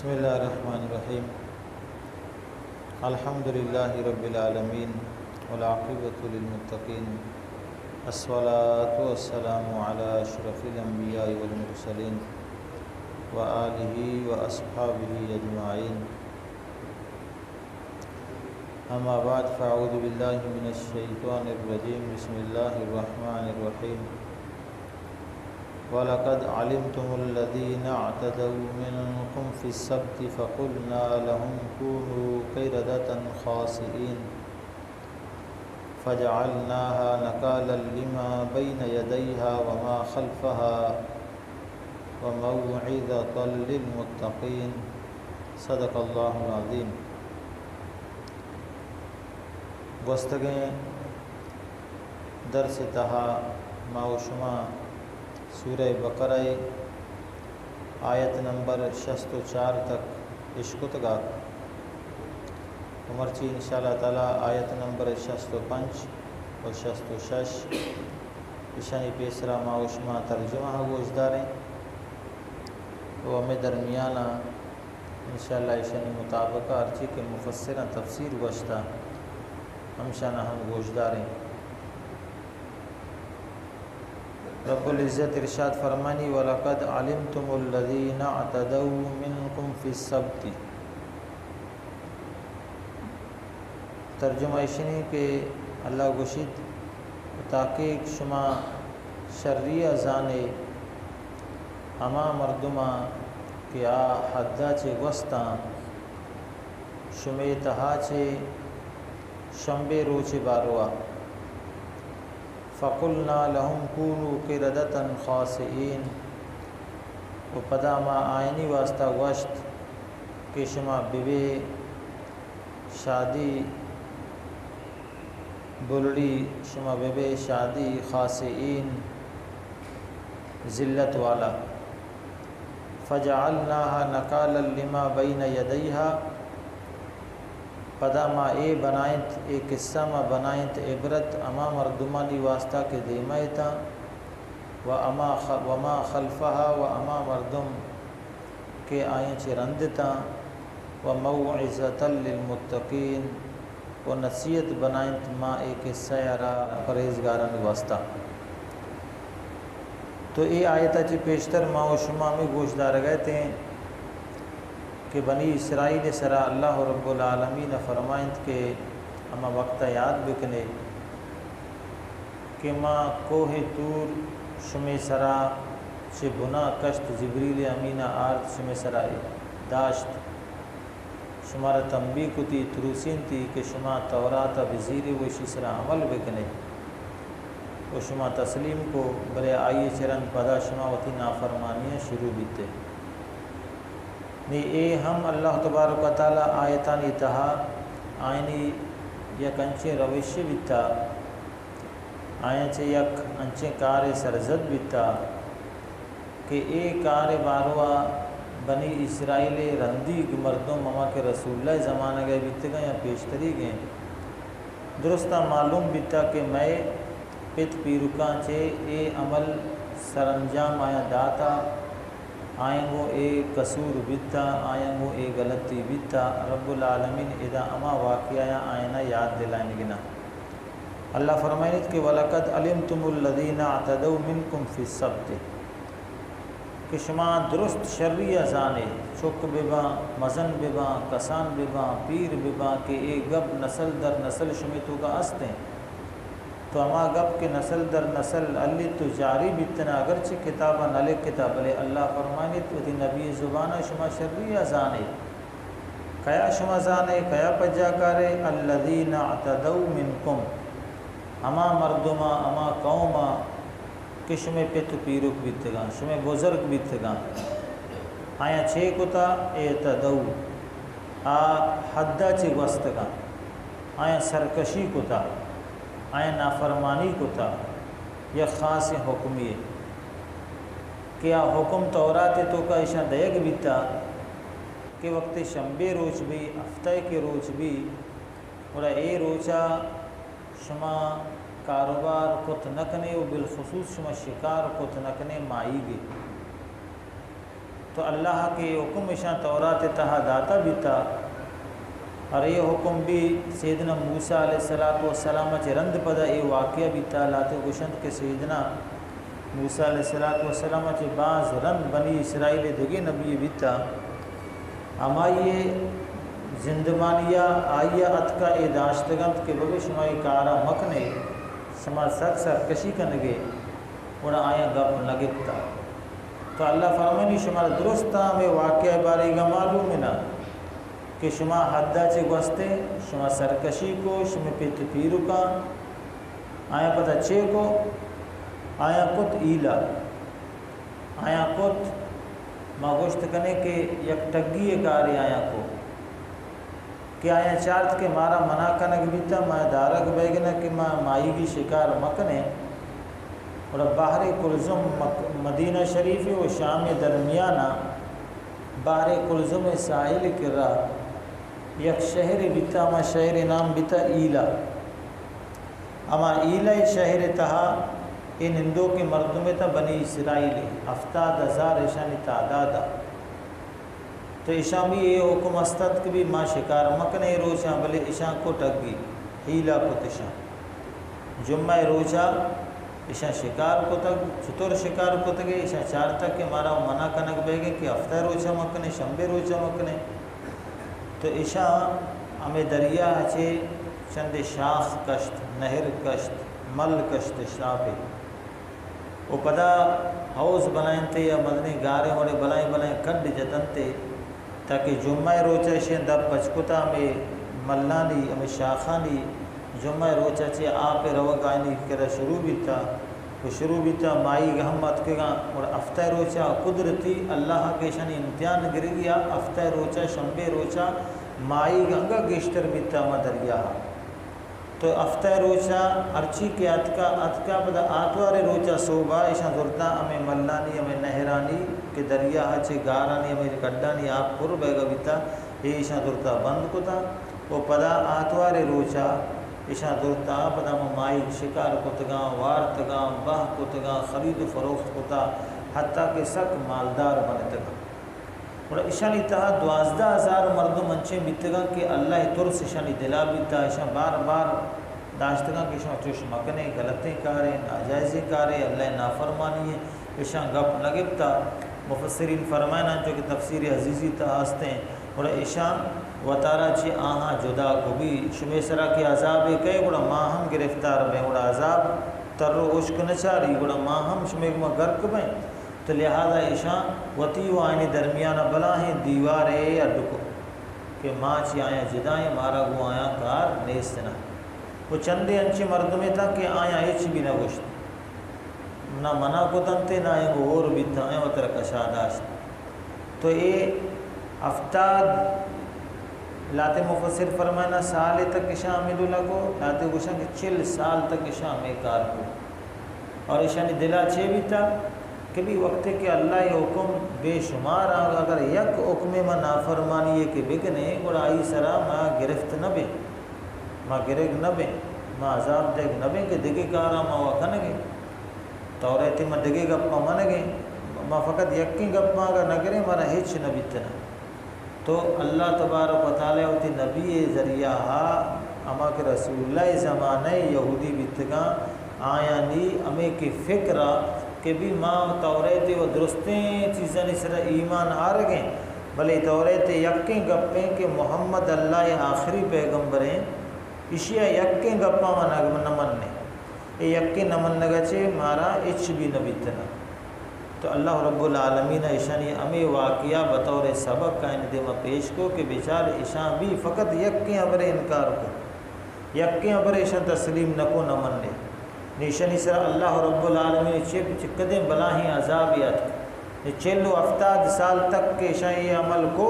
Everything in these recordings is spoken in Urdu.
بسم اللہ الرحمن الرحیم الحمد للہ رب العالمین والعاقبۃ للمتقین الصلاۃ والسلام علی اشرف الانبیاء والمرسلین وآلہ واصحابہ اجمعین اما بعد فاعوذ باللہ من الشیطان الرجیم بسم اللہ الرحمن الرحیم وَلَقَدْ عَلِمْتُمُ الَّذِينَ اعْتَدَوْا مِنْكُمْ فِي السَّبْتِ فَقُلْنَا لَهُمْ كُونُوا قِرَدَةً خَاسِئِينَ فَجَعَلْنَاهَا نَكَالًا لِمَا بَيْنَ يَدَيْهَا وَمَا خَلْفَهَا وَمَوْعِظَةً لِلْمُتَّقِينَ صدق اللہ العظیم۔ گفتگیں درس تہا ما و شما سورہ بقرہ آیت نمبر 64 تک اشکتگا عمرچی انشاءاللہ تعالی آیت نمبر 65 و 66 اشانی پیسرا ما و شما ترجمہ گوش داریں وہ ہمیں درمیانہ انشاءاللہ اشانی مطابقہ ارچی کے مفسرہ تفسیر گوشتا ہمشانہ ہم گوش داریں۔ رب العزت ارشاد فرمانی وَلَقَدْ عَلِمْتُمُ الَّذِينَ اعْتَدَوْا مِنْكُمْ فِي السَّبْتِ۔ ترجمہ اشنی کہ اللہ گوشید تاکہ شما شریع زانے اما مردما کہ آ حدہ چے گوستاں شمی تہا چے شنبے روچے باروا فَقُلْنَا لَهُمْ كُونُوا قِرَدَةً خَاسِئِينَ و پدا ما آئینی واسطہ گوشت کہ شما بے شادی بلڑی شما بے شادی خاسئین ذلت والا فَجَعَلْنَاهَا نَكَالًا لِمَا بَيْنَ يَدَيْهَا پدا ما اے بنائت اے قصہ ما بنائت عبرت اما مردمانی واسطہ کے دیمائتا وما خلفہا و اما مردم کے آئیں چرندتا وموعظۃ للمتقین و نصیحت بنائت ما اے قصہ یارا پرہیزگاران واسطہ۔ تو اے آیتہ چی پیشتر ما و شما میں گوش دار گئے تھے کہ بنی اسرائیل سرا اللہ رب العالمین فرمائند کہ اما وقت یاد بکنے کہ ما کوہ تور شمی سرا چھ بنا کشت جبریل امینہ آرد شمی سرا داشت شمارا تنبیہ کو تی تروسین تھی کہ شما تورات بزیر وشی سرا عمل بکنے و شما تسلیم کو برے آئیے چرن پدا شما وتی نافرمانیاں شروع بیتے نی اے ہم اللہ تبارک و تعالی آیتان اتہا آئینی یک انچے روش بیتا آئین چے یک انچے کار سرزد بیتا کہ اے کار باروا بنی اسرائیل رندی مردوں مما کے رسول اللہ زمانہ گئے بیتے گئے یا پیشتری گئے درستہ معلوم بیتا کہ میں پت پیرکان چے اے عمل سرانجام آیا داتا آئیں گو اے قصور بیتا آئیں گو اے غلطی بیتا رب العالمین اذا اما واقعہ آئینہ یاد دلائیں گنا۔ اللہ فرمائنیت کہ وَلَقَدْ عَلِمْتُمُ الَّذِينَ اعْتَدَوْا مِنْكُمْ فِي السَّبْتِ کہ شما درست شریع زانے چک ببا مزن ببا کسان ببا پیر ببا کہ اے گب نسل در نسل شمی تو کا استیں تو اما گب کے نسل در نسل اللہ تو جاری بیتنا اگرچہ کتابہ نلک کتاب لے اللہ فرمانی تو تی نبی زبانہ شما شریع زانے کیا شما زانے کیا پجا کرے الذین اعتدوا منکم اما مردما اما قوما کہ شما پت پیرک بیتگاں شما بزرگ بیتگاں آیا چھے کتا اعتدوا حدہ چے گوستگاں آیا سرکشی کتا آئیں نافرمانی کتا یا خاص حکمی ہے کیا حکم تورات تو کا اشاں دیگ بیتا کہ وقت شنبے روچ بھی ہفتہ کے روچ بھی اور اے روچا شما کاروبار کت نکنے و بالخصوص شما شکار کت نکنے مائی گے تو اللہ کے حکم اشان تورات تہا داتا بھی تھا، اور یہ حکم بھی سیدنا موسیٰ علیہ السلام چے رند پدا یہ واقعہ بھی تھا لاتے گشند کے سیدنا موسیٰ علیہ السلام چے بعض رند بنی اسرائیل دگے نبی بھی تھا، اما یہ زندمانیہ آئیہ اتکا اے داشتگند کے بگے شمائی کارا مکنے شما سر سرکشی کنگے وڑا آیا گپ نگتا، تو اللہ فرمانی شما درستا ہمیں واقعہ بارے گا معلوم نا کہ شما حدہ چے گوستے شما سرکشی کو شما پیت پیرو کا آیا پتہ چے کو آیا کت ایلا آیا کت ما گوشت کنے کہ یک ٹگی کاری آیا کو کہ آیا چارت کے مارا منع کنگ بیتا ما دارک بیگنا کہ ما مائی کی شکار مکنے اور باہر کلزم مدینہ شریف و شام درمیانہ باہر کلزم ساحل کرا یک شہر بیتا ما شہر نام بیتا ایلا، اما ایلا شہر تہا ان ہندو کے مردمے تا بنی اسرائیل 70,000 ایشانی تعدادا، تو ایشان بھی یہ حکم استد کہ بھی ماں شکار مکنے روچا بلے ایشان کو ٹگی ہیلا کو تشان جمعہ روچا ایشان شکار کو تک چطور شکار کو تگے ایشان چار تک کہ مارا منع کنک بے گے کہ ہفتہ روچا مکنے شنبے روچا مکنے، تو ایشان ہمیں دریا چے چند شاخ کشت نہر کشت مل کشت شاپے وہ پدا ہاؤس بنائیں تے یا مدنی گارے ہونے بلائیں کڈ جتن تے تاکہ جمعہ روچہ شین دب پچکتا میں ملانی ہمیں شاخانی جمعہ روچہ چے آپ روگ آئینی کرا شروع بھی تھا مائی گہمت کے گا، اور ہفتہ روچہ قدرتی اللہ کے شان امتحان گر گیا، ہفتہ روچہ شنبے روچہ مائی گنگا گیشتر بھی تھا دریا، تو ہفتہ روچہ ارچی کے اتکا بدا آتوار روچہ صوبہ ایشان دورتا ہمیں ملانی ہمیں نہرانی کہ دریا چے گارانی ہمیں کڈانی آپ پر بیگا بیتا یہ ایشان دورتا بند کو تھا، وہ پدا آتوار روچہ ایشان دورتا پدا مائی شکار کو تگا وارتگا باہ کو تگا خرید و فروخت کو تا حتیٰ کہ سک مالدار بنے تگا، اور ایشانی تہا 12,000 مردم انچے بیتگا کہ اللہ ترس ایشانی دلا بیتا، ایشان بار بار داشتگا کہ ایشان چوش مکنے غلطیں کارے ناجائزیں کارے اللہ نافرمانی ہے ایشان گپ نگبتا، مفسرین فرمائنا جو کہ تفسیر عزیزی تہا ہستے ہیں، اور ایشان وطارہ چی آہاں جدا کو بھی شمیسرہ کی عذاب کہے گوڑا ماں ہم گرفتار بیں، گوڑا عذاب تر و عشق نچاری گوڑا ماں ہم شمیگمہ گرک بیں، تو لہذا ایشان وطی و آئینی درمیانہ بلاہیں دیوار اے اڈکو کہ ماں چی آیا جدائیں مارا گو آیا کار نیستنا، وہ چندے انچے مردمیں تھا کہ آیا ایچ بھی نہ گوشت نہ منع کو تنتے نہ ایک اور بھی تھا وہ تر کشاداشت، تو اے افتاد لاتے مفسر فرمانا سال تک ایشان ملو لگو لاتے گوشن کہ 40 سال تک ایشان میں کار کو، اور ایشانی دلا چھے بھی تھا کہ بھی وقت کہ اللہ یہ حکم بے شمار آگا اگر یک حکم میں نافرمانی ہے کہ بگنے اور آئی سرا ماں گرفت نہ بے ماں گرگ نہ بے ماں عذاب دیکھ نہ بے کہ دگے کارا ماں وکھنگے توریتی ماں دگے گپا منگے ماں فقط یکی گپا اگر نگرے مانا ہیچ نبی تنا، تو اللہ تبارک و تعالی ہوتی نبی ذریعہ اما کہ رسول اللہ زمانہ یہودی بیتگاں آیا نی ہمیں کی فکرہ کہ بھی ماں توریتی و درستیں چیزیں سر ایمان آرگیں بلے توریتی یکیں گپیں کہ محمد اللہ آخری پیغمبر ہیں اشیاء یکیں گپاں نمننے یہ یکیں نمن نگچے مارا اچ بھی نبیتنا، تو اللہ رب العالمین ایشانی ہمیں واقعہ بطور سبق کا اندیمہ پیش کو کہ بیچار ایشان بھی فقط یکیں ابر انکار کو یکیں ابر ایشان تسلیم نکو نمننے نیشانی سر اللہ رب العالمین چکدیں بلاہیں عذابیات 40 سال تک کے ایشان یہ عمل کو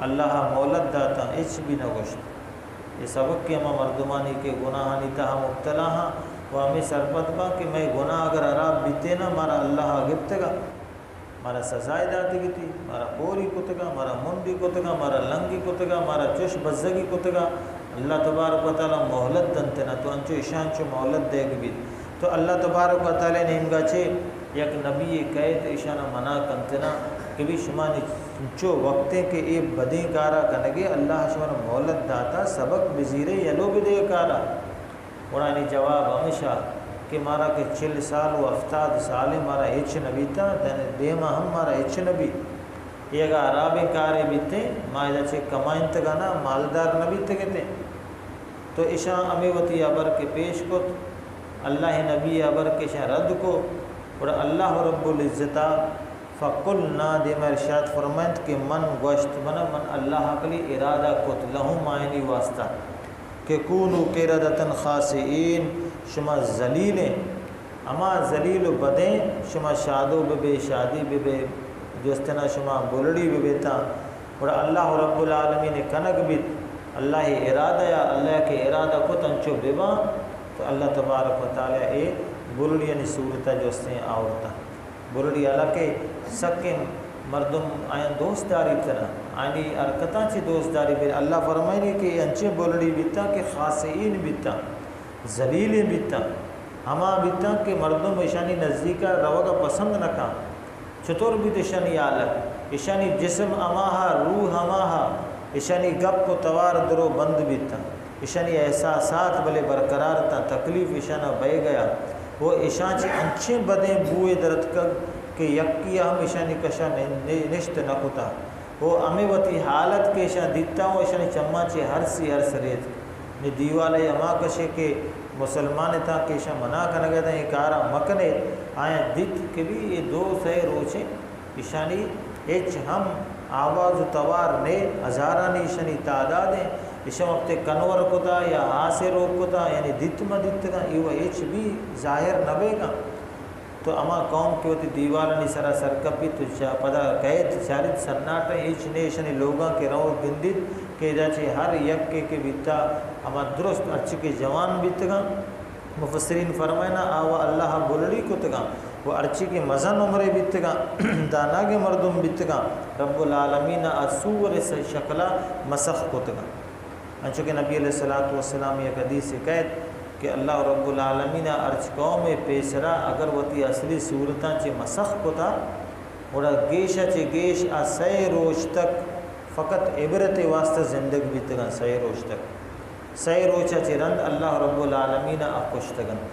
اللہ مولد داتا اچ بھی نہ گوشت، یہ سبق کہ ہمیں مردمانی کے گناہانی تہا مبتلا ہاں وہ ہمیں سرپت با کہ میں گناہ اگر عراب بیتے نا مارا اللہ گپتگا مارا سزائے داتی گی تھی مارا پوری کتگا مارا مندی کتگا مارا لنگی کتگا مارا چش بزگی کتگا اللہ تبارک و تعالی مہلت دنتنا، تو انچو ایشان چو مہلت دے گی تو اللہ تبارک و تعالی نے انگا چھے یک نبی قید ایشانہ منع کنتنا کہ بھی شما چو وقتے کہ اے بدیں کارا کنگے اللہ شما مولت داتا سبق بزیرے یلو بدے کارا قرآن جواب ہمیشہ کہ مارا کہ 40 سال و 70 سال مارا ہچ نبی تا دیما ہم مارا ہچ نبی یہ گا عراب کارے بیتے مائدہ چھے کمائن تگانا مالدار نبی تگتے تو اشاں امی وطی عبر کے پیش کو اللہ نبی عبر کے شاہ رد کو اور اللہ رب العزتہ فَقُلْنَا دیما ارشاد فرمائند کہ من گوشت من اللہ عقلی ارادہ کت لہم آئینی واسطہ کہ کونو قردتن خاسئین شما ذلیلیں اما ذلیل و بدیں شما شادو ببے شادی ببے دوستنا شما بلڑی ببیتا اور اللہ رب العالمین کنک بیت اللہ ارادہ یا اللہ کے ارادہ کو تنچو ببا تو اللہ تبارک و تعالی اے بلڑی یعنی صورتہ جو سے آورتا بلڑی اللہ کے سکے مردم آئین دوست داری طرح آئینی ارکتاں چی دوست داری بیر اللہ فرمائنی کہ انچے بلڑی بیتا کہ خاسئین بیتا ذلیل بیتا ہما بیتا کہ مردم اشانی نزدیکا روگا پسند نکا چطور بیت اشانی آلت اشانی جسم اماہا روح اماہا اشانی گپ و توار درو بند بیتا اشانی احساسات بلے برقرار تا تکلیف اشانہ بے گیا وہ اشان چی انچے بدیں بوئے درد کر کہ یکی ہم اشانی کشا نشت نکتا وہ امی وطی حالت کے اشان دیتا ہوں اشانی چمہ چی ہر سریت نی دیوالے اما کشے کے مسلمان تا کہ اشان منع کرنے گئے تھا یہ کارا مکنے آئیں دیت کے بھی یہ 2 سہے روچے اشانی ایچ ہم آواز و توار نے ہزارانی اشانی تعدادیں اشم اپتے کنور کتا یا آسے روک کتا یعنی دیتما دیتگا یہ ایچ بھی ظاہر نبے گا تو اما قوم کی ہوتی دیوالانی سرا سرکپی تو پدا قید چارت سرناٹا ایچ نے اشانی لوگاں کے رو گندید کہ جاچے ہر یک کے بیتا اما درست اچھے کے جوان بیتگا مفسرین فرمائنا آوا اللہ بلڑی کتگا وہ ارچی کی مزن عمرے بیتگا دانا کے مردم بیتگا رب العالمین اصور سے شکلہ مسخ کتگا انچو کہ نبی علیہ السلام یہ حدیث سے قید کہ اللہ رب العالمین ارچ قوم پیسرا اگر وطی اصلی صورتاں چے مسخ کتا اور گیشہ چے گیش سے روز تک فقط عبرت واسطہ زندگ بیتگا سے روز تک سے روچہ چے رند اللہ رب العالمین اکشتگن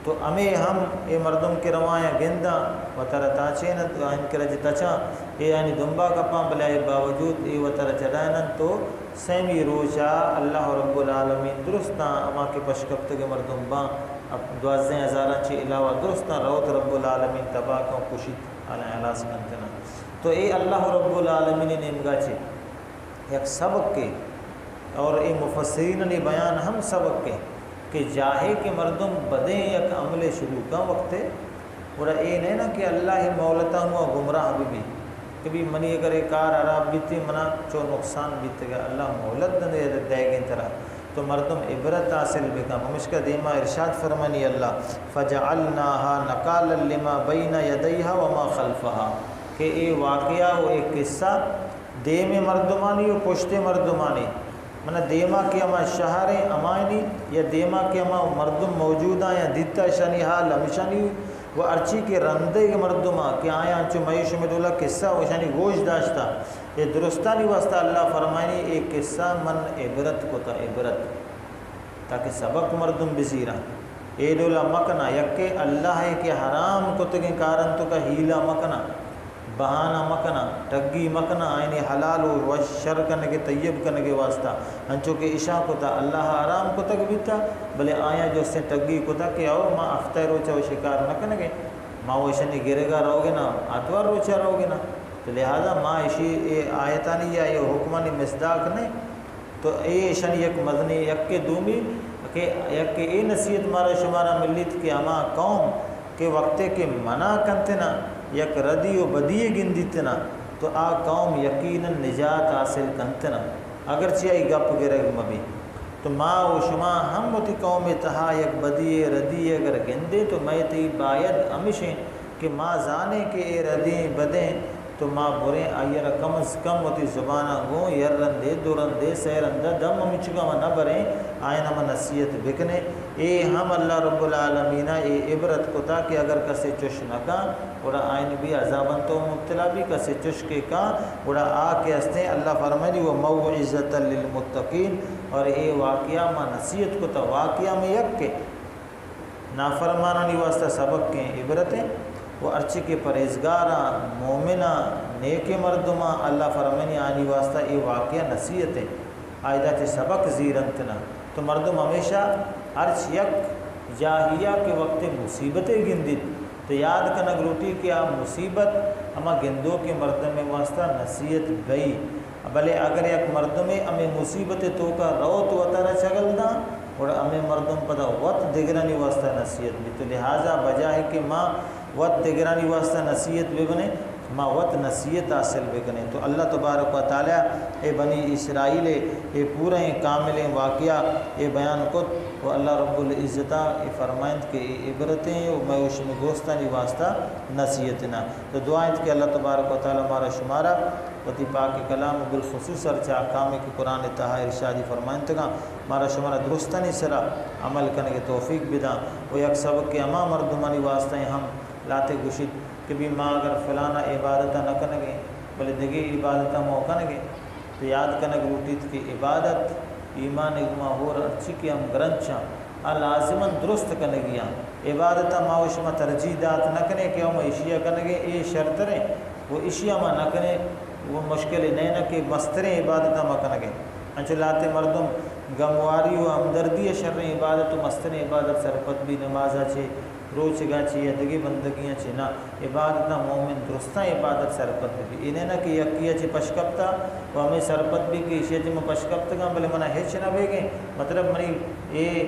تو ہمیں ہم اے مردم کے روایاں گندہ و تر تاچین ان کے رج تچا اے یعنی دنبا کپاں بلائے باوجود اے و تر چڑائنن تو سیمی روچا اللہ رب العالمین درستاں اما کے پشکپت کے مردم باں اب 12,000 چی علاوہ درستاں روت رب العالمین تباکوں کشید علیہ علاس کنتنا تو اے اللہ رب العالمین نمگا چے یک سبق کے اور اے مفسرین نے بیان ہم سبق کے کہ جاہے کہ مردم بدیں یک عمل شروع کا وقت ہے اور اے نہیں نا کہ اللہ مولتا ہوا گمراہ بھی کبھی منی اگر ایک کار عراب بیتی منا چو نقصان بیتے گا اللہ مولت دے دے گئے طرح تو مردم عبرت حاصل بکا ممشکہ دیما ارشاد فرمانی اللہ فجعلناها نقالا لما بین یدیہا وما خلفہا کہ اے واقعہ و ایک قصہ دیم مردمانی و پشت مردمانی منہ دیما کے اما شہریں امائنی یا دیما کے اما مردم موجودہ یا دیتا شانی حال ہمیشانی وہ ارچی کے رندے کے مردمہ کہ آیا چو معیش میں دولا قصہ وہ شانی گوش داشتا یہ درستانی واسطہ اللہ فرمائنی ایک قصہ من عبرت کو تا عبرت تاکہ سبق مردم بزیرہ اے دولا مکنا یکے اللہ ہے کہ حرام کو تکیں کارن تو کا ہیلا مکنا بہانہ مکنا ٹگی مکنا آئینی حلال و شر کرنے کے طیب کرنے کے واسطہ ہنچو کہ عشاء کو تا اللہ حرام کو تک بھی تھا بلے آیا جو سے ٹگی کو تا کہ آؤ ماں افتہ روچہ و شکار نہ کرنے گے ماں وہ شنی گرے گا رہو گے نا آتوار روچہ رہو گے نا تو لہذا ماں اشی آیتانی یا یہ حکمانی مصداق نہیں تو اے شنی یک مدنی یک کے دومی کہ یک کے اے نصیحت مارا شمارا ملیت کہ ہما قوم کے وقتے کے منع کنتے نا یک ردی و بدی گندیتنا تو آ قوم یقیناً نجات حاصل کنتنا اگرچہ ای گپ گرگ مبی تو ماں و شما ہم وتی قوم تہا یک بدی ردی اگر گندے تو میں تی باید ہمیشہ کہ ماں زانے کہ اے ردیں بدیں تو ماں بریں آئیر کم از کم وتی زبانہ گوں یرندے درندے سیرندہ دم مچگا و نہ بریں آئین ہم نصیحت بکنے اے ہم اللہ رب العالمین اے عبرت کو تا کہ اگر کسے چش نہ کا اور آئین بھی عذابن تو مبتلا بھی کسے چش کے کا اور آ کے ہستے اللہ فرمائے وہ موعظۃ للمتقین اور اے واقعہ ماں نصیحت کو تا واقعہ میں یک کے نافرمانہ نہیں واسطہ سبق کے عبرتیں وہ ارچے کے پرہیزگارہ مومنہ نیک مردمہ اللہ فرمانی آنی واسطہ یہ واقعہ نصیحتیں آئدہ تے سبق زیرنتنا تو مردم ہمیشہ ارچ یک جاہیہ کے وقت مصیبتیں گندید تو یاد کنگ روٹی کہ آپ مصیبت اما گندوں کے مردم واسطہ نصیحت گئی بلے اگر یک مردم ہمیں مصیبت تو کا روت وطر چگل دا اور ہمیں مردم پدا وط دگرانی واسطہ نصیحت بھی تو لہٰذا بجائے کہ ماں وط دگرانی واسطہ نصیحت بھی بنے ماں وط نصیحت حاصل بھی بنے تو اللہ تبارک و تعالیٰ اے بنی اسرائیل اے پورے کامل واقعہ اے بیان کت و اللہ رب العزتہ اے فرمائند کہ عبرتیں و میوشن گوستانی واسطہ نصیحتنا تو دعائیں کہ اللہ تبارک و تعالیٰ ہمارا شمارہ وتی پاک کلام بالخصوص ارچہ احکام کی قرآن تہا ارشادی فرمائن تگا مارا شمارا درستانی سرا عمل کرنے کے توفیق بدا وہ یک سبق کے اما مردمانی واسطہ ہم لاتے گشید کہ بھی ماں اگر فلانا عبادتہ نہ کنگے بلے دگی عبادتہ موقع نگے تو یاد کنگ روٹیت کی عبادت ایمان اگما ہو رہا اچھی کی ہم گرنچاں لازماً درست کنگیاں عبادتہ ماوشمہ ترجیدات نہ کنے کہ ہم اشیاء کنگے اے شرط رہیں وہ اشیاء ماں نہ کنے وہ مشکل نہیں نہ کہ مستریں عبادتہ ماں کنگے انچہ لاتے مردم گمواری و ہمدردی شر عبادت و مستریں عبادت سرپت بھی نمازہ چھے روچ گا چی یا دگی بندگیاں چی نا عبادتہ مومن درستہ عبادت سرپت بھی انہیں نہ کہ یکیہ چی پشکپتا و ہمیں سرپت بھی کہ اشیاء چی میں پشکپتا گا بلے منہ ہیچ نہ بھیگیں مطلب منی یہ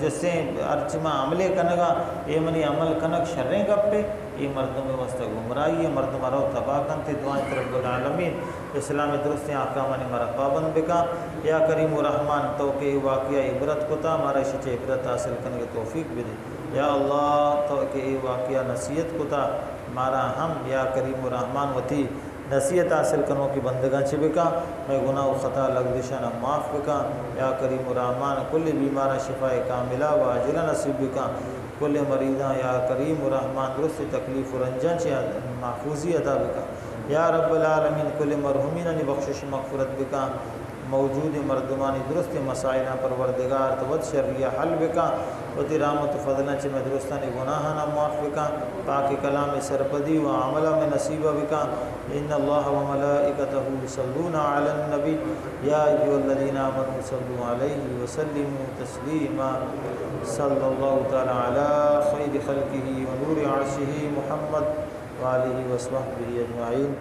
جسے ارچمہ عملے کنگا یہ منی عمل کنگ شریں گپ پہ یہ مردم واسطہ گمرائی ہے مردم رو تباہ کنتے دعائیں رب العالمین اسلام درست احکامانی مرا پابند بکا یا کریم و رحمان تو کہ واقعہ عبرت کو تا ہمارا شچ عبرت حاصل کرنے کے توفیق بھی دے یا اللہ تو کہ واقعہ نصیحت کو تا ہمارا ہم یا کریم و رحمان وتی نصیحت حاصل کرنوں کی بندگاں چھ بکا میں گناہ و خطا لغزشانہ معاف بکا یا کریم و رحمان کل بیمارہ شفاء کاملہ و عاجلہ نصیب بکا کل مریضاں یا کریم و رحمان درست تکلیف و رنجان چھ محفوظی عطا بکا یا رب العالمین کل مرحومین بخشش مغفرت بکا موجود مردمانی درست مسائلہ پروردگار توت شریعہ حل بکا وتی رحمت و فضلہ چھ میں درستانی گناہانا معاف بکا پاک کلام سرپدی و عملہ میں نصیبہ بکا ان اللہ و ملائکتہ یصلون علی النبی یا ایھا الذین آمنوا صلوا علیہ وسلموا تسلیما صلی اللہ تعالی علی خیر خلقہ و نور عرشہ محمد وآلہ وصحبہ اجمعین